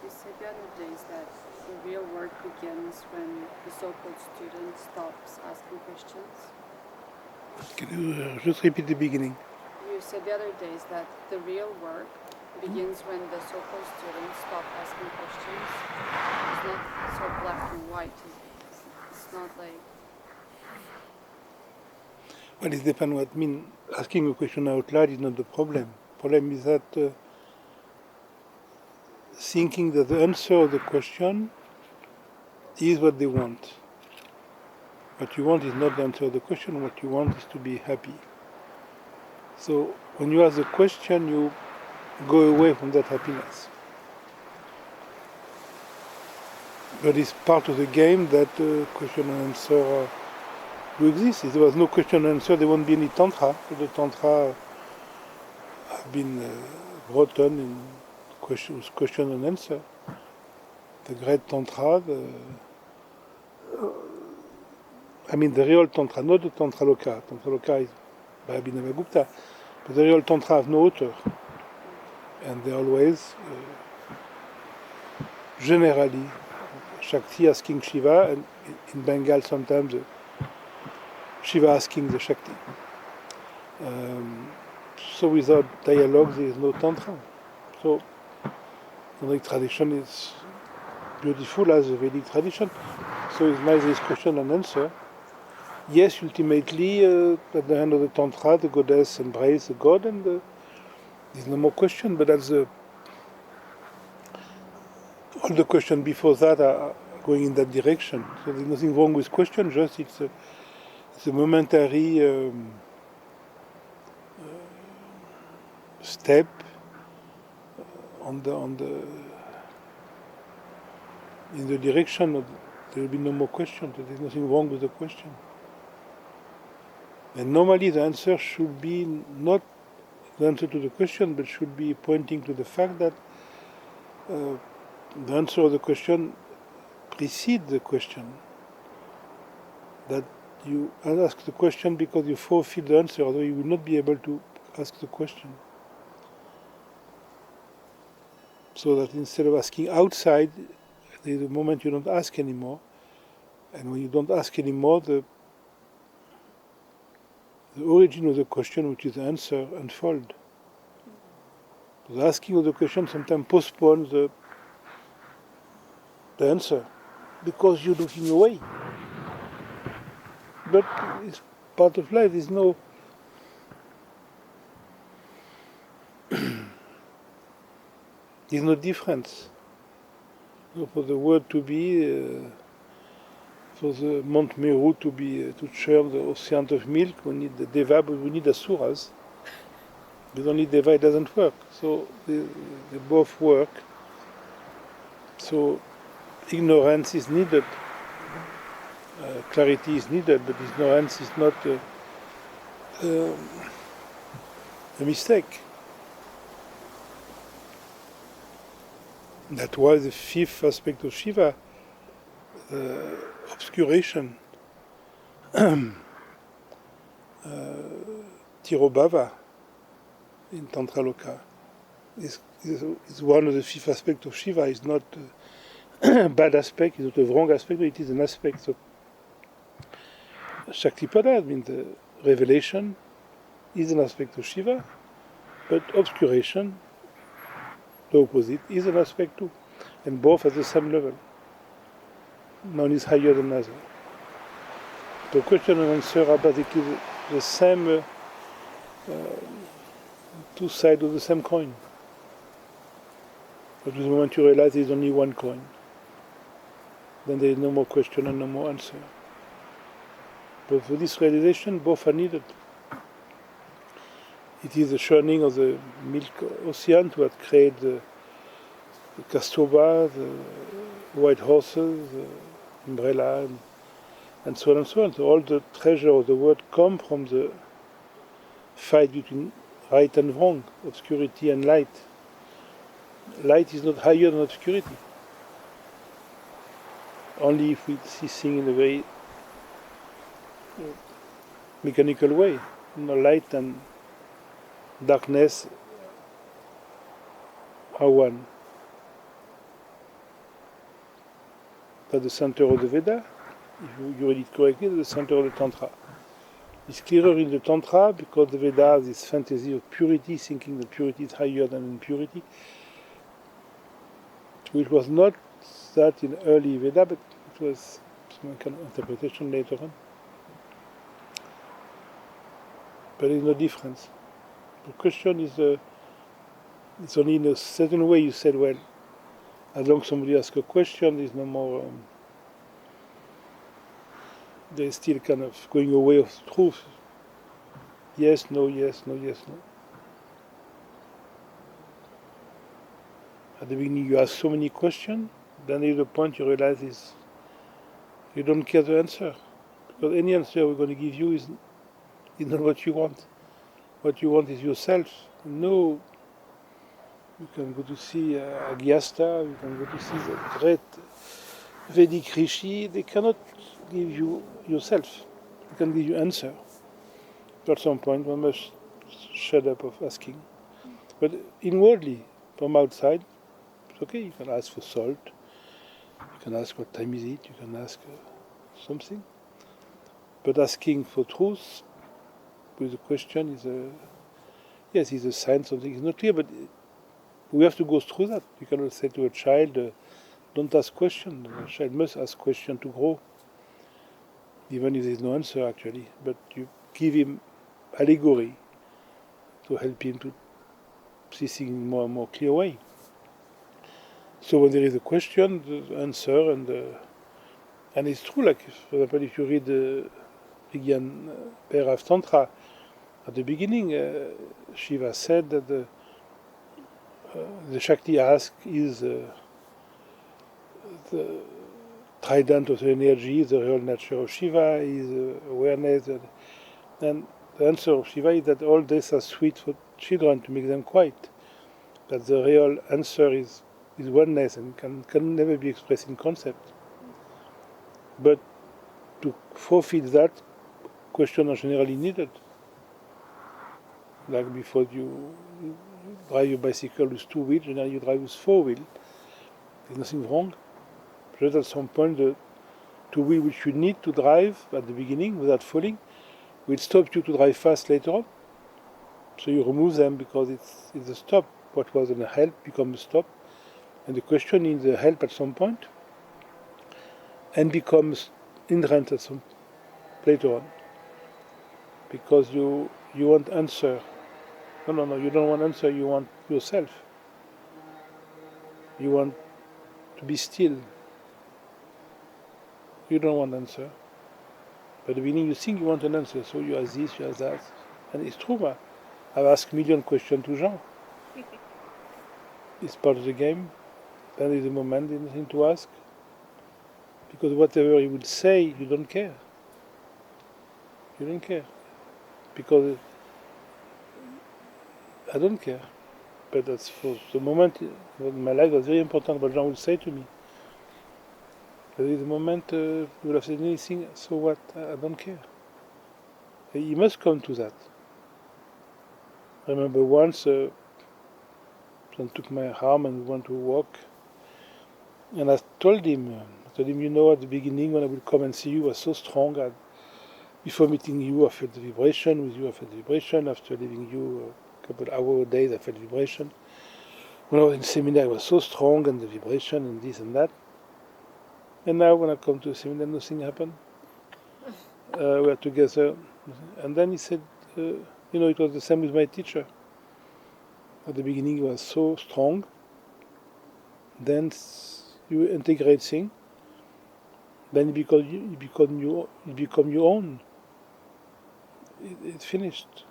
You said the other days that the real work begins when the so-called student stops asking questions. Can you just repeat the beginning? You said the other days that the real work begins when the so-called students stop asking questions. It's not so black and white. It's not like... Well, it depends what I mean. Asking a question out loud is not the problem. The problem is that thinking that the answer of the question is what they want. What you want is not the answer of the question, what you want is to be happy. So when you ask the question, you go away from that happiness. But it's part of the game that question and answer do exist. If there was no question and answer, there won't be any tantra. So the tantra have been brought on in question and answer. The great tantra, the real tantra, not the tantra loka. Tantra loka is by Abhinavagupta, but the real tantra have no author, and they always, generally, Shakti asking Shiva, and in Bengal sometimes Shiva asking the Shakti. So without dialogue, there is no tantra. So Tantric tradition is beautiful as a Vedic tradition. So it's nice this question and answer. Yes, ultimately, at the end of the tantra, the goddess embraces the god, and there's no more question. But that's all the questions before that are going in that direction. So there's nothing wrong with question. Just it's a momentary step in the direction of there will be no more question. There's nothing wrong with the question. And normally the answer should be not the answer to the question, but should be pointing to the fact that the answer of the question precedes the question. That you ask the question because you fulfill the answer, although you will not be able to ask the question. So that instead of asking outside, there is a moment you don't ask anymore. And when you don't ask anymore, the origin of the question, which is the answer, unfolds. The asking of the question sometimes postpones the answer because you're looking away. But it's part of life. There's no difference. For the word to be, for the Mount Meru to churn the ocean of milk, we need the Deva, but we need Asuras. With only Deva, it doesn't work. So they both work. So ignorance is needed, clarity is needed, but ignorance is not a mistake. That's why the fifth aspect of Shiva, obscuration, Tirobhava in Tantra Loka, is one of the fifth aspects of Shiva. It's not a bad aspect, it's not a wrong aspect, but it is an aspect of Shaktipada. The revelation is an aspect of Shiva, but obscuration, the opposite, is an aspect too. And both at the same level. None is higher than another. The question and answer are basically the same, two sides of the same coin. But the moment you realize there is only one coin, then there is no more question and no more answer. But for this realization, both are needed. It is the churning of the milk ocean to have created the Kastoba, the white horses, the umbrella, and so on and so on. So all the treasure of the world come from the fight between right and wrong, obscurity and light. Light is not higher than obscurity. Only if we see things in a very mechanical way. Light and darkness are one. That's the center of the Veda. If you read it correctly, that's the center of the Tantra. It's clearer in the Tantra because the Veda has this fantasy of purity, thinking that purity is higher than impurity, which was not that in early Veda, but it was some kind of interpretation later on. But there's no difference. The question is, it's only in a certain way you said, well, as long as somebody asks a question, there's no more, they're still kind of going away of truth. Yes, no, yes, no, yes, no. At the beginning you ask so many questions, then there's a point you realize is you don't care the answer. Because any answer we're going to give you is not what you want. What you want is yourself. No, you can go to see Agyasta, you can go to see the great Vedic Rishi, they cannot give you yourself. They can give you answer. At some point one must shut up of asking. But inwardly, from outside, it's okay, you can ask for salt, you can ask what time is it, you can ask something. But asking for truth with a question is yes, it's a sign something is not clear, but we have to go through that. You cannot say to a child, don't ask questions. A child must ask questions to grow, even if there is no answer actually. But you give him allegory to help him to see things in more and more clear way. So when there is a question, the answer, and it's true, like, for example, if you read the Jean Klein Tantra, at the beginning, Shiva said that the Shakti ask is the trident of the energy, the real nature of Shiva, is awareness. And the answer of Shiva is that all this are sweet for children to make them quiet. That the real answer is oneness and can never be expressed in concept. But to fulfill that, questions are generally needed. Like before you drive your bicycle with 2 wheels, generally you drive with 4 wheels. There's nothing wrong. Just at some point, the 2 wheels which you need to drive at the beginning without falling will stop you to drive fast later on. So you remove them because it's a stop. What was a help becomes a stop. And the question is the help at some point and becomes hindrance at some later on. Because you want answer. No, you don't want answer, you want yourself. You want to be still. You don't want answer. But at the beginning you think you want an answer, so you ask this, you ask that. And it's true, man. I've asked million questions to Jean. It's part of the game. Then there's a moment, there's nothing to ask. Because whatever he will say, you don't care. You don't care. Because I don't care. But that's for the moment in my life was very important what Jean will say to me. There is a moment he will have said anything, so what? I don't care. He must come to that. I remember once, someone took my arm and we went to walk. And I told him, you know, at the beginning when I would come and see you, I was so strong. Before meeting you, I felt the vibration. With you, I felt the vibration. After leaving you, a couple of hours, days, I felt vibration. When I was in seminar, I was so strong, and the vibration, and this and that. And now, when I come to a seminar, nothing happened. We are together. And then he said, it was the same with my teacher. At the beginning, he was so strong. Then you integrate things. Then it become your own. It's finished.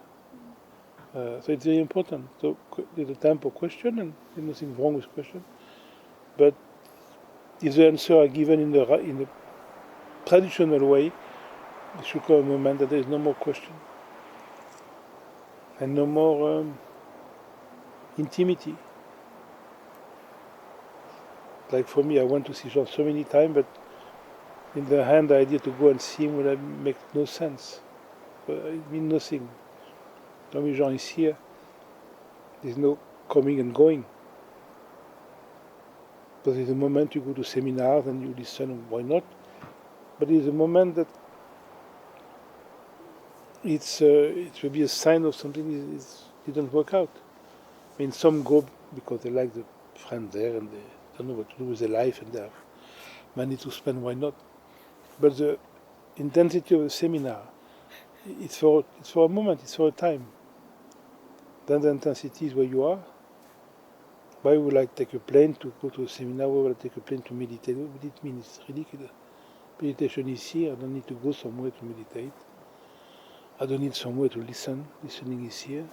So it's very important. So there's a time for question, and there's nothing wrong with question. But if the answer are given in the traditional way, there should come a moment that there is no more question and no more intimacy. Like for me, I went to see Jean so many times, but in the hand, the idea to go and see him would make no sense. It means nothing. When Jean is here, there's no coming and going. But there's a moment you go to seminars and you listen, why not? But there's a moment that it will be a sign of something didn't work out. I mean, some go because they like the friend there and they don't know what to do with their life and they have money to spend, why not? But the intensity of the seminar, it's for a moment, it's for a time. Then the intensity is where you are. Why would I take a plane to go to a seminar? Why would I take a plane to meditate? What would it mean? It's ridiculous. Meditation is here. I don't need to go somewhere to meditate. I don't need somewhere to listen. Listening is here.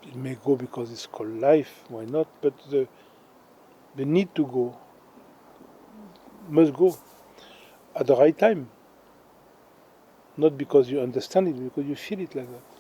It may go because it's called life. Why not? But the need to go must go at the right time. Not because you understand it, because you feel it like that.